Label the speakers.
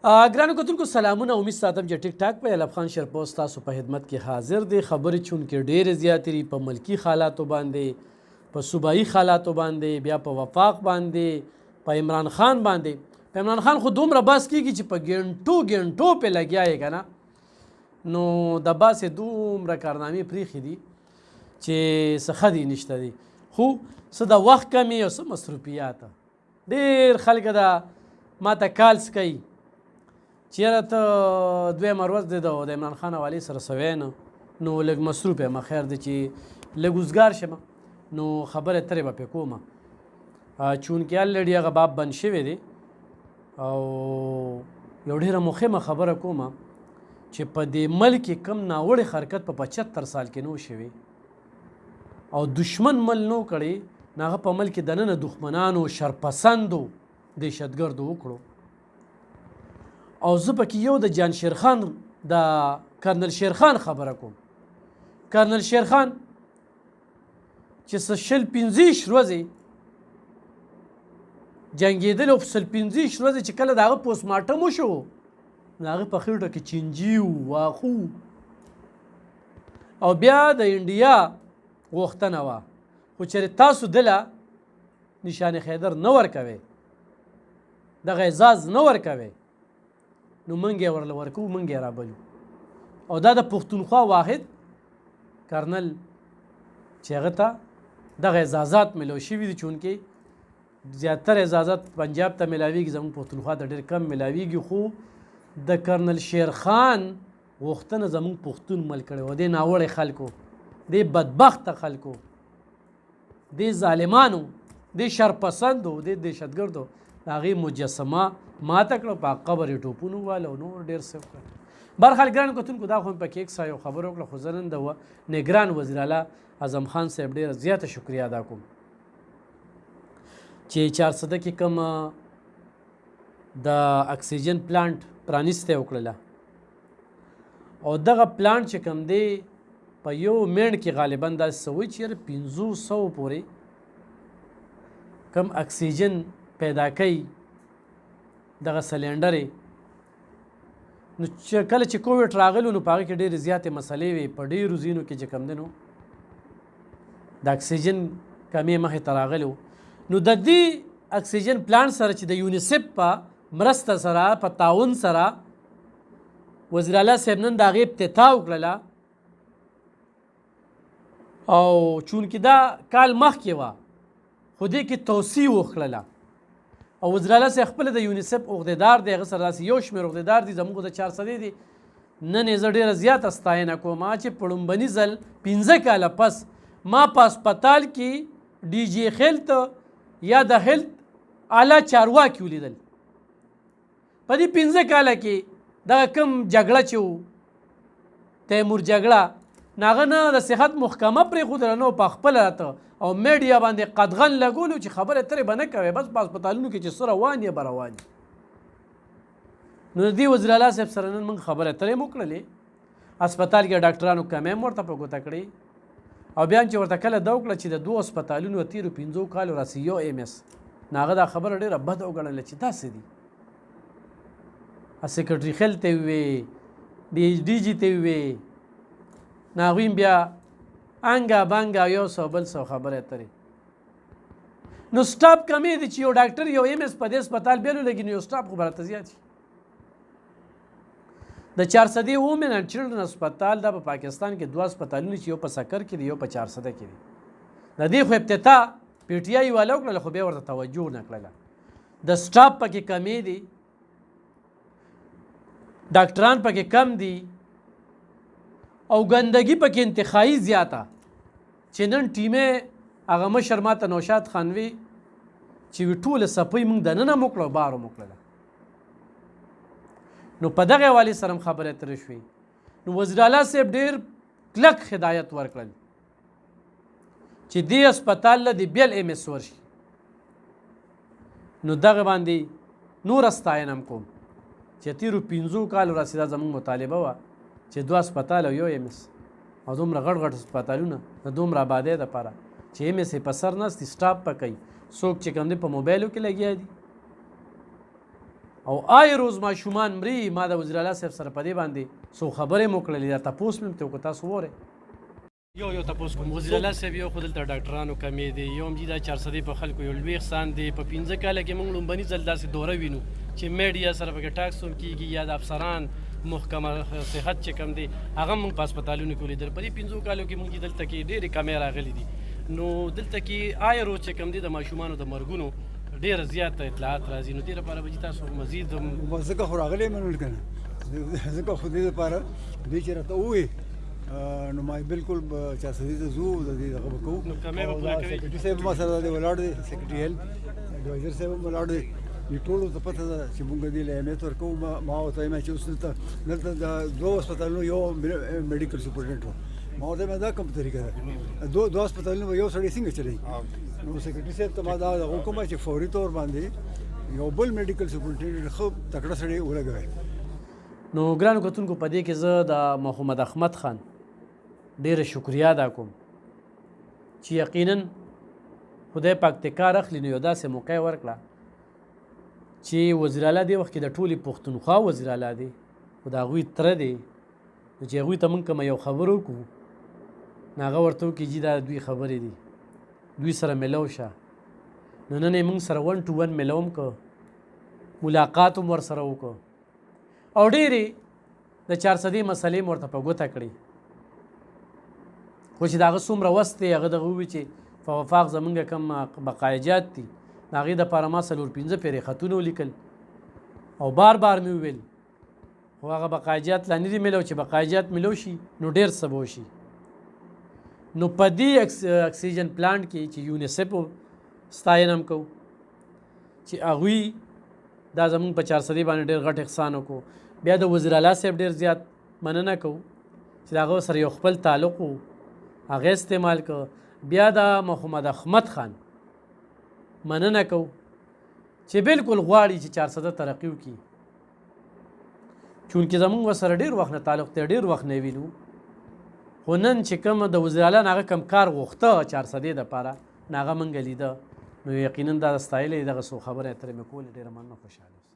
Speaker 1: ګرانو کتونکو سلامونه، امید ساتم چې ټیک ټاک په علب خان شرپوست تاسو په خدمت کې حاضر دی. خبرې چونکې ډېرې زیاتې دي په ملکي حالاتو باندې، په صوبایي حالاتو باندې، بیا په وفاق باندې، په عمران خان باندې. په عمران خان خو دومره بحث کېږي چې په ګنټو پې لګیا یې که نه، نو د باسې دومره کارنامې پرېښې دي چې څه ښه دي نشته دي، خو څه د وخت کمې او څه مصروفیات. ډېر خلک دا ما ته کالس کوي چې یاره ته دویمه ورځ دی د عمران خان حوالې سره سوی نه، نو لږ مصروف یم، خیر دی چې لږ اوزګار شم نو خبرې ترې به پرې کوم. چونکې الریډي هغه باب بند شوی دی او یو ډېره مهمه خبره کوم چې په دې ملک کې کم ناوړې حرکت په 75 سال کې نو شوی او دشمن مل نو کړی، نو هغه په ملک کې دننه دښمنانو، شرپسندو، دهشتګردو وکړو. او زه پکې یو د جان شیرخان د کرنل شیرخان خبره کوم. کرنل شیرخان چې څه 25 ورځې جنګېدل او 25 ورځې چې کله د هغه پوسټ مارټم وشو، نو هغه په خېټه کې چینجي واخو او بیا د انډیا غوښتنه وه خو چېرې تاسو دله نشان خیدر نه ورکوئ، دغه اعزاز نه ورکوئ، نو موږ یې ورله ورکوو، موږ یې رابلو. او دا د پښتونخوا واحد کرنل چې هغه ته دغه اعزازات میلاو شوي دي، چونکې زیاتر اعزازات پنجاب ته میلاویږي، زموږ پښتونخوا ته ډېر کم میلاویږي. خو د کرنل شیرخان غوښتنه زموږ پښتون مل کړی و، دې ناوړې خلکو، دې بدبخته خلکو، دې ظالمانو، دې شرپسندو، دې دهشتګردو د هغې مجسمه ماته کړه، په قبر یې ټوپونه وواله او نور ډېر څه وکړه. برخال ګرانو کتونکو دا خو مې پکې یک یو خبره وکړه، خو زه نن د نګران وزیر اعلی اعظم خان صاحب ډېره زیاته شکریه ادا کوم چې 400 کې کوم د اکسیجن پلانټ پرانیستی وکړله او دغه پلانټ چې کوم دی په یو منټ کې غالبا داسې څه وایي چې یاره 500 پورې کم اکسیجن پیدا کوي دغه سلینډرې. نو چې کله چې کووډ راغلو نو په هغې کې ډېرې زیاتې مسلې وې، په ډېرو ځینو کې چې کوم دی نو د اکسیجن کمې مخې ته راغلي وو. نو د دې اکسیجن پلانټ سره چې د یونیسف په مرسته سره، په تعاون سره وزیر اعلی صاحب نن د هغې افتتاح وکړله او چونکې دا کال مخکې وه خو دې کې توسیع وکړله او وزیر اعلی صاحب خپله د یونیسف عهدیدار دی، هغه سره داسې یو شمېر عهدیدار دي، زموږ د 400 دي. نن یې زه ډېره زیاته ستاینه کوم چې په لومبني ځل 15 کاله پس ما په هسپتال کې ډي جي هیلت یا د هیلت اعلی چارواکي ولیدل. په دې 15 کاله کې دغه کوم جګړه چې و تیمور جګړه، نو هغه نه د صحت محکمه پرېښودله، نو په خپله راته او میډیا باندې قدغن لګولو چې خبرې ترې به نه کوې، بس په هسپتالونو کې چې څه روان یې به روان یې. نو د دې وزیر اعلی صاحب سره نن موږ خبرې ترې هم وکړلې، هسپتال کې ډاکټرانو کمې هم ورته په ګوته کړې او بیا چې ورته کله دا وکړه چې د 2 هسپتالونو تېرو 15 کالو راسي یو MS، نو هغه دا خبره ډېره بده وګڼله چې داسې دي. سیکرټري هیلت ته ووې، ډي جي ته ووې، نو هغوی بیا انګا بانګا یو څه بل څه خبرې ترې. نو سټاپ کمې دی چې یو ډاکټر یو MS په دې هسپتال بیا لګي، نو یو سټاپ خو به راته زیات شي. د 400 وومن اینډ چلډرن هسپتال دا په پاکستان کې 2 هسپتالونه چې یو په سکر کې دی، یو په 400 کې دی. د دې خو ابتدا PTI والا وکړله خو بیا ورته توجه نه کړله. د سټاپ پکې کمې دی، ډاکټران پکې کم دي او ګندګي پکې انتخابي زیاته چې نن ټیمې هغه مشر ماته نوشاد خان وي چې ټوله صفۍ موږ دننه هم وکړه بهر هم وکړله. نو په دغه حوالې سره هم خبرې ترې شوې. نو وزیر اعلی صاحب ډېر کلک هدایت ورکړل چې دې هسپتال له د بیل MS ورشي. نو دغه باندې نوره ستاینه هم کوم چې تېرو 15 کالو راسې دا زموږ مطالبه وه چې 2 هسپتال او یو MS او دومره غټ غټ هسپتالونه د دومره آبادۍ دپاره چې MS یې په سر ناست دي، سټاپ به کوي، څوک چې کوم دی په موبایلو کې لګیا دي. او آی روز ماشومان مري. ما د وزیر اعلی صاحب سره په دې باندې څو خبرې مو کړلې، دا تپوس مې ته وکړو، تاسو وورئ.
Speaker 2: یو تاسو کوم وزیر اعلی صاحب یو خو دلته ډاکټرانو کمې دي، یو هم دا 400 په خلکو یو لوی احسان دی. په 15 کاله کې موږ لومبني ځل داسې دوره وینو چې میډیا سره پکې ټاکس هم کېږي، یا د افسران محکمه صحت چې کوم دی هغه موږ په هسپتالونو کې ولیدل. په دې 15 کالو کې موږ دلته کې ډېرې کمې راغلي دي. نو دلته کې آی روز چې کوم دی د ماشومانو د مرګونو ډېره زیاته اطلاعات راځي. نو دې لپاره به تاسو مزید
Speaker 3: ځکه خو راغلی منل که نه، ځکه خو دې لپاره دوی چې راته ووایي نو ما بالکل 400 ته ځو، د دې دغه به کوو.
Speaker 2: نو کمې به پوره کوي.
Speaker 3: سیکرټري صاحب ما سره دی ولاړ دی، سیکرټري هیلث اډوایزر صاحب هم ولاړ دی. دې ټولو ته پته ده چې موږ دې له اهمیت ورکوو. ما ورته وایم چې اوس دلته د 2 هسپتالونو یو میډیکل سپرنټنډنټ و. ما ورته وایم دا کوم طریقه ده، 2 هسپتالونو به یو سړی څنګه چلوي؟ نو سیکرټري صاحب ته ما دا حکم چې فوري طور باندې یو بل میډیکل سپرنټنډنټ ښه تکړه سړی ولګوي.
Speaker 1: نو ګرانو کتونکو، په دې کې زه د محمد احمد خان ډېره شکریا ادا کوم چې یقینا خدای پاک ته کار اخلي. نو یو داسې موقع ورکړه چې وزیر اعلی دې وخت کې د ټولې پښتونخوا وزیر اعلی دی، خو د هغوی تره دی. نو چې هغوی ته موږ کومه یو خبره وکړو نو هغه ورته وکړي چې دا دوی خبرې دي، دوی سره میلو شه. نو نن یې موږ سره 1 to 1 میلو هم که، ملاقات هم ورسره وکړو، او ډېرې د 400 مسلې م ورته په ګوته کړې. خو چې د هغه څومره وس دی، هغه دغه ووایي چې په وفاق زمونږ کوم بقایجات دي د هغې دپاره ما 4-5 پیرې خطونه ولیکل او بار مې وویل، خو هغه بقایجات لا نه دي میلو. چې بقایجات میلو شي نو ډېر څه به وشي. نو په دې اکسیجن پلانټ کې چې یونیسیف ستاینه هم کوو چې هغوی دا زمونږ په 400 باندې ډېر غټ احسان وکړو. بیا د وزیر اعلی صاحب ډېر زیات مننه کوو چې د هغه سره یو خپل تعلق و، هغه استعمال که. بیا د محمد احمد خان مننه کوو چې بالکل غواړي چې 400 ترقي وکړي. چونکې زمونږ ورسره ډېر وخت نه تعلق دی، ډېر وخت نه وینو. خو نن چې کوم د وزیر اعلی هغه کوم کار غوښته 400 دپاره نو هغه موږ لیده. نو یقینا دا د ستایلې دغه څو خبرې اترې مې کولې، ډېره مننه، خوشحاله اوسئ.